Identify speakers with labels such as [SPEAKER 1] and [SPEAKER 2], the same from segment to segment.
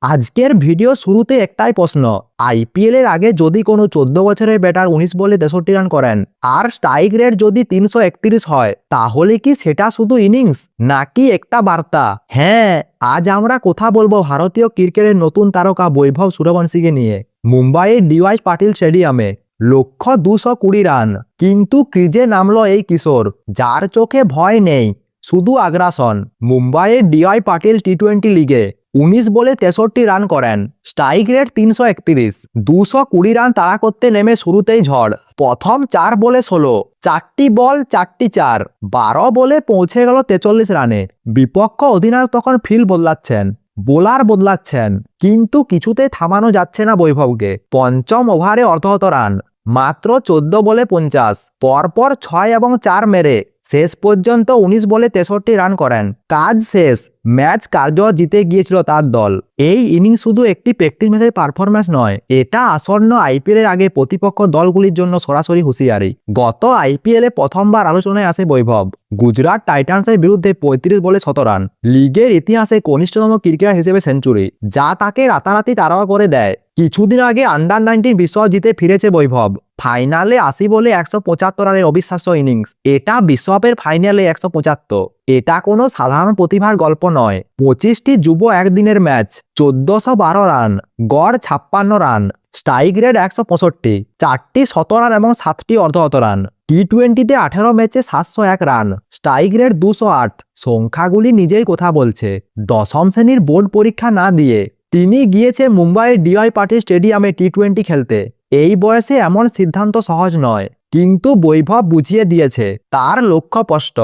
[SPEAKER 1] আজকের ভিডিও শুরুতে একটাই প্রশ্ন, আইপিএল এর আগে যদি কোনো 14 বছরের ব্যাটার 19 বলে 63 রান করেন আর স্ট্রাইক রেট যদি 331 হয়, তাহলে কি সেটা শুধু ইনিংস নাকি একটা বার্তা? হ্যাঁ, আজ আমরা কথা বলবো ভারতীয় ক্রিকেটের নতুন তারকা বৈভব সূর্যবংশীকে নিয়ে। মুম্বাইয়ের ডিওয়াই পাটিল স্টেডিয়ামে লক্ষ্য 220 রান, কিন্তু ক্রিজে নামলো এই কিশোর যার চোখে ভয় নেই, শুধু আগ্রাসন। মুম্বাইয়ের ডিওয়াই পাটিল টি-20 লিগে 19 বলে 63 রান করেন, স্ট্রাইক রেট 331, 220 রান তাড়া করতে নেমে শুরুতেই ঝড়। প্রথম 4 বলে 16, 4টি বল 4টি 4, 12 বলে পৌঁছে গেল 43 রানে। বিপক্ষ অধিনায়ক তখন ফিল্ড বদলাচ্ছেন, বোলার বদলাচ্ছেন, কিন্তু কিছুতেই থামানো যাচ্ছে না বৈভবকে। পঞ্চম ওভারে অর্ধশত রান, মাত্র 14 বলে 50, পরপর 6 এবং 4 মেরে শেষ পর্যন্ত 19 বলে 63 রান করেন। কাজ শেষ, ম্যাচ কার্যত জিতে গিয়েছিল তার দল। এই ইনিংস শুধু একটি প্র্যাকটিস ম্যাচের পারফরম্যান্স নয়, এটা আসন্ন আইপিএল এর আগে প্রতিপক্ষ দলগুলির জন্য সরাসরি হুঁশিয়ারি। গত আইপিএল এ প্রথমবার আলোচনায় আসে বৈভব। গুজরাট টাইটান্সের বিরুদ্ধে 35 বলে 100 রান, লিগের ইতিহাসে কনিষ্ঠতম ক্রিকেটার হিসেবে সেঞ্চুরি, যা তাকে রাতারাতি তাড়া করে দেয়। কিছুদিন আগে আন্ডার 19 বিশ্বকাপ জিতে ফিরেছে বৈভব। ফাইনালে 80 বলে 175 রানের অবিশ্বাস্য ইনিংস। এটা বিশ্বকাপের ফাইনালে 175, এটা কোনো সাধারণ প্রতিভার গল্প নয়। 25টি যুব একদিনের ম্যাচ, 1412 রান, গড় 56 রান, স্ট্রাইক রেট 165, 4টি 100 রান এবং 7টি অর্ধশত রান। টি-20তে 18 ম্যাচে 701 রান, স্ট্রাইক রেট 208। সংখ্যাগুলি নিজেই কথা বলছে। দশম শ্রেণীর বোর্ড পরীক্ষা না দিয়ে তিনি গিয়েছে মুম্বাইয়ের ডিওয়াই পাটিল স্টেডিয়ামে টি-20 খেলতে। এই বয়সে এমন সিদ্ধান্ত সহজ নয়, কিন্তু বৈভব বুঝিয়ে দিয়েছে তার লক্ষ্য স্পষ্ট।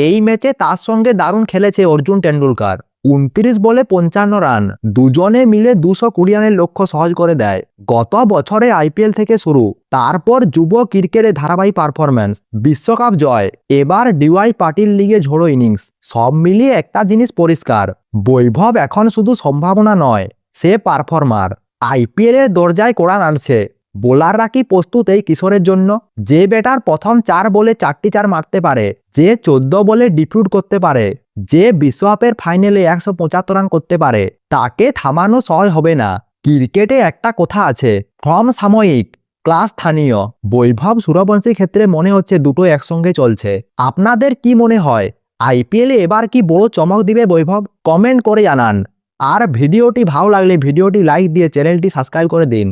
[SPEAKER 1] এই ম্যাচে তার সঙ্গে দারুণ খেলেছে অর্জুন টেন্ডুলকার। 29 বলে 55 রান, দুজনে মিলে 220 রানের লক্ষ্য সহজ করে দেয়। গত বছরে আইপিএল থেকে শুরু, তারপর যুব ক্রিকেটে ধারাবাহিক পারফরম্যান্স, বিশ্বকাপ জয়, এবার ডিওয়াই পাটিল লিগে ঝোড়ো ইনিংস। সব মিলিয়ে একটা জিনিস পরিষ্কার, বৈভব এখন শুধু সম্ভাবনা নয়, সে পারফর্মার। আইপিএল এর দরজায় কড়া নাড়ছে। বোলাররা কি প্রস্তুত এই কিশোরের জন্য? যে ব্যাটার প্রথম 4 বলে 4টি 4 মারতে পারে, যে 14 বলে ডিফিউট করতে পারে, যে বিশ্বকাপের ফাইনালে 175 রান করতে পারে, তাকে থামানো সহজ হবে না। ক্রিকেটে একটা কথা আছে, ফর্ম সাময়িক, ক্লাস স্থানীয়। বৈভব সূর্যবংশীর ক্ষেত্রে মনে হচ্ছে দুটো একসঙ্গে চলছে। আপনাদের কি মনে হয়, আইপিএলে এবার কি বড় চমক দিবে বৈভব? কমেন্ট করে জানান। আর ভিডিওটি ভালো লাগলে ভিডিওটি লাইক দিয়ে চ্যানেলটি সাবস্ক্রাইব করে দিন।